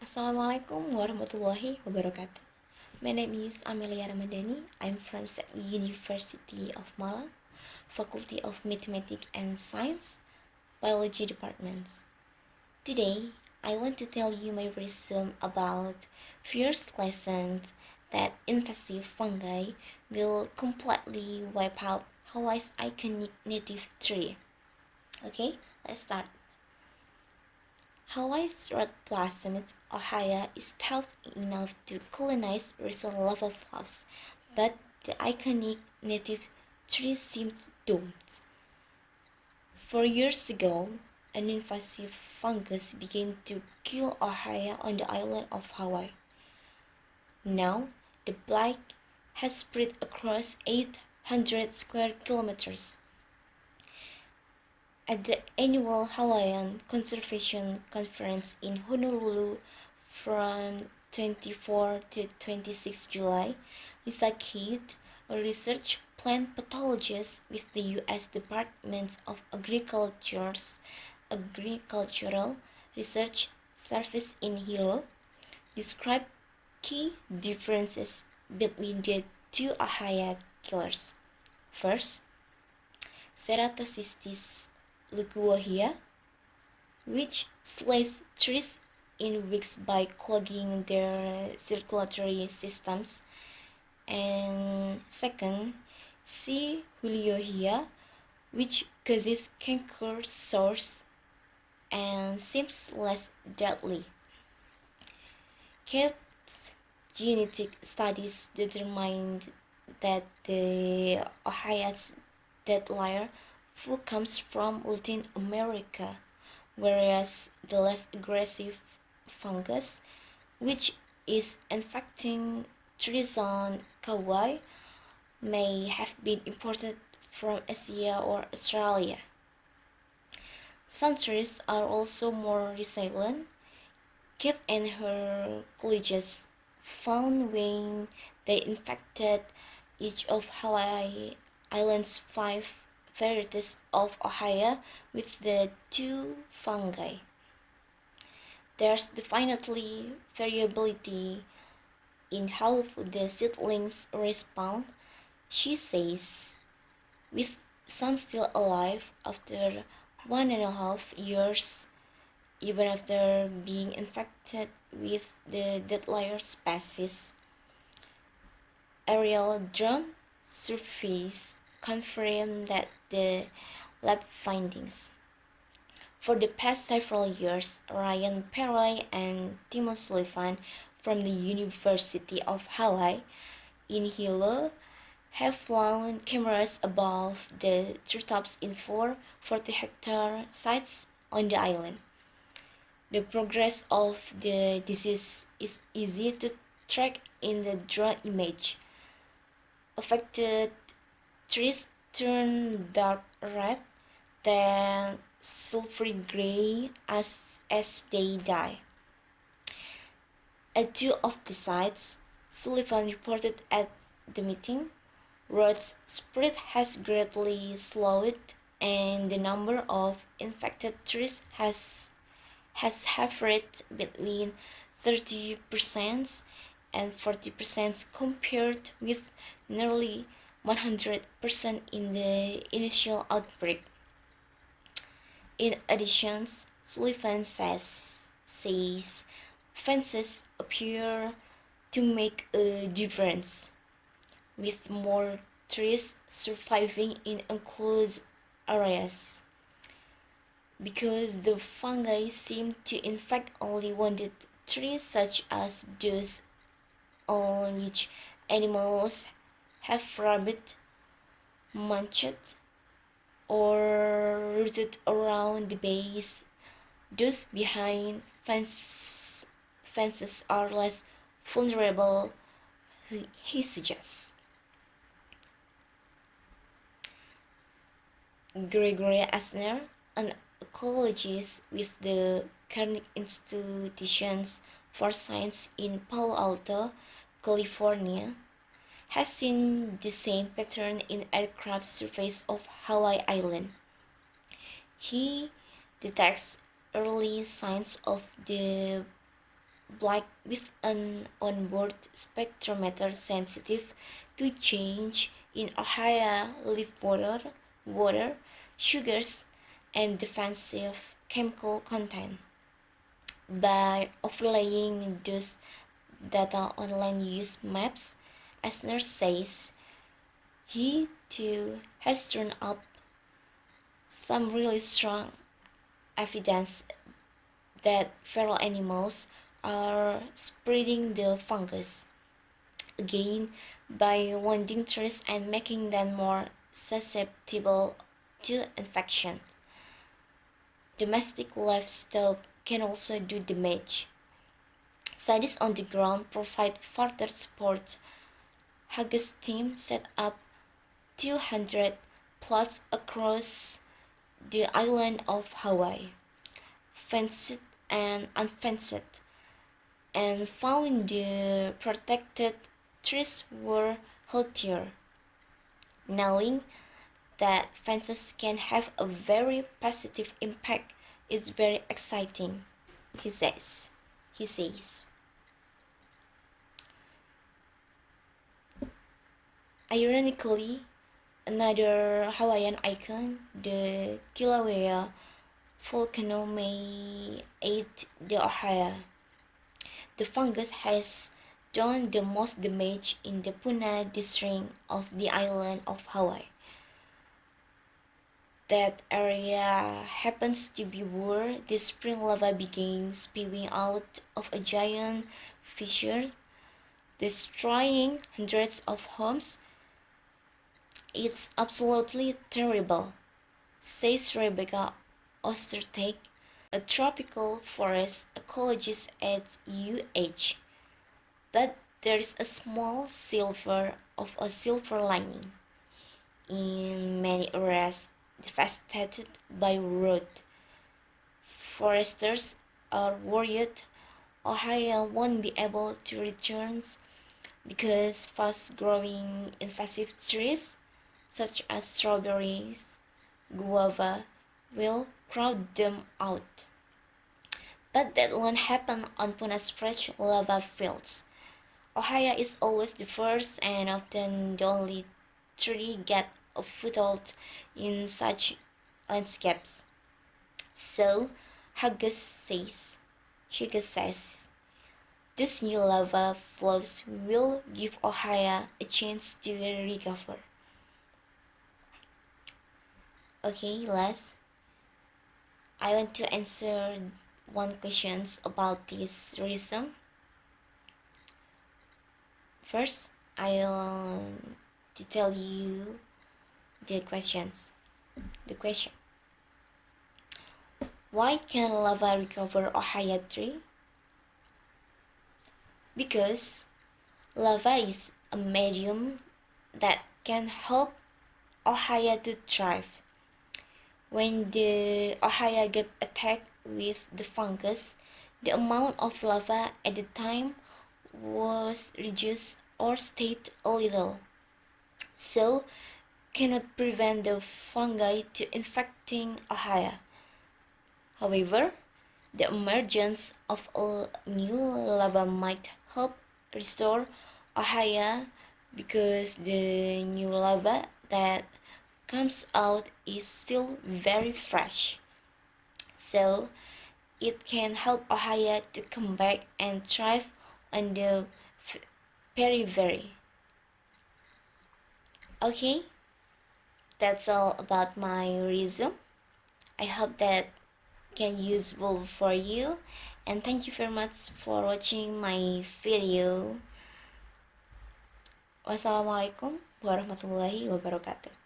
Assalamualaikum warahmatullahi wabarakatuh. My name is Amelia ramadhani. I'm from University of Malang, Faculty of Mathematics and Science, Biology Department. Today, I want to tell you my resume about first lessons that invasive fungi will completely wipe out Hawaii's iconic native tree. Okay, let's start. Hawaii's red-blossomed ohia is tough enough to colonize recent lava flows, but the iconic native tree seems doomed. 4 years ago, an invasive fungus began to kill ohia on the island of Hawaii. Now, the plague has spread across 800 square kilometers. At the annual Hawaiian Conservation Conference in Honolulu from 24 to 26 July, Lisa Kate, a research plant pathologist with the U.S. Department of Agriculture's Agricultural Research Service in Hilo, described key differences between the two ohia killers. First, Ceratocystis luguohia, which slays trees in weeks by clogging their circulatory systems, and second, C. huliohia, which causes canker sores and seems less deadly. Kate's genetic studies determined that the Ohia's dead layer flu comes from Latin America, whereas the less aggressive fungus, which is infecting trees on Kauai, may have been imported from Asia or Australia. Some trees are also more resilient. Kate and her colleagues found when they infected each of Hawaii Island's 5 varieties of ohia with the two fungi. There's definitely variability in how the seedlings respond, she says, with some still alive after 1.5 years, even after being infected with the deadlier species. Aerial drone surveys confirm that the lab findings. For the past several years, Ryan Perroy and Timo Sullivan from the University of Hawaii in Hilo have flown cameras above the treetops in 4 40-hectare sites on the island. The progress of the disease is easy to track in the drone image. Affected trees turn dark red, then sulfur gray as they die. At 2 of the sites, Sullivan reported at the meeting, rot spread has greatly slowed and the number of infected trees has hovered between 30% and 40% compared with nearly 100% in the initial outbreak. In addition, Sullivan says fences appear to make a difference, with more trees surviving in enclosed areas. Because the fungi seem to infect only wounded trees such as those on which animals have rubbed, munched, or rooted around the base, those behind fences are less vulnerable, he suggests. Gregory Asner, an ecologist with the Carnegie Institutions for Science in Palo Alto, California, has seen the same pattern in aircraft surveys of Hawaii Island. He detects early signs of the black with an onboard spectrometer sensitive to change in Ohio leaf water, sugars, and defensive chemical content. By overlaying those data on land use maps, Asner says he too has turned up some really strong evidence that feral animals are spreading the fungus, again by wounding trees and making them more susceptible to infection. Domestic livestock can also do damage. Scientists on the ground provide further support. Haggis team set up 200 plots across the island of Hawaii, fenced and unfenced, and found the protected trees were healthier. Knowing that fences can have a very positive impact is very exciting, he says. He says. Ironically, another Hawaiian icon, the Kilauea volcano, may aid the Ohio. The fungus has done the most damage in the Puna district of the island of Hawaii. That area happens to be where the spring lava began spewing out of a giant fissure, destroying hundreds of homes. It's absolutely terrible, says Rebecca Ostertag, a tropical forest ecologist at UH. But there is a small silver lining. In many areas devastated by rot, foresters are worried Ohio won't be able to return because fast-growing invasive trees such as strawberries, guava, will crowd them out. But that won't happen on Puna's fresh lava fields. Ohio is always the first and often the only tree get a foothold in such landscapes. So, Huggins says, these new lava flows will give Ohio a chance to recover. Okay, last, I want to answer one question about this reason. First, I want to tell you the questions. The question: why can lava recover Ohio tree? Because lava is a medium that can help Ohio to thrive. When the Ohio get attacked with the fungus, the amount of lava at the time was reduced or stayed a little, so cannot prevent the fungi to infecting Ohio. However, the emergence of a new lava might help restore Ohio because the new lava that comes out is still very fresh. So it can help Ohio to come back and thrive on the periphery. Okay, that's all about my resume. I hope that can useful for you, and thank you very much for watching my video. Wassalamualaikum warahmatullahi wabarakatuh.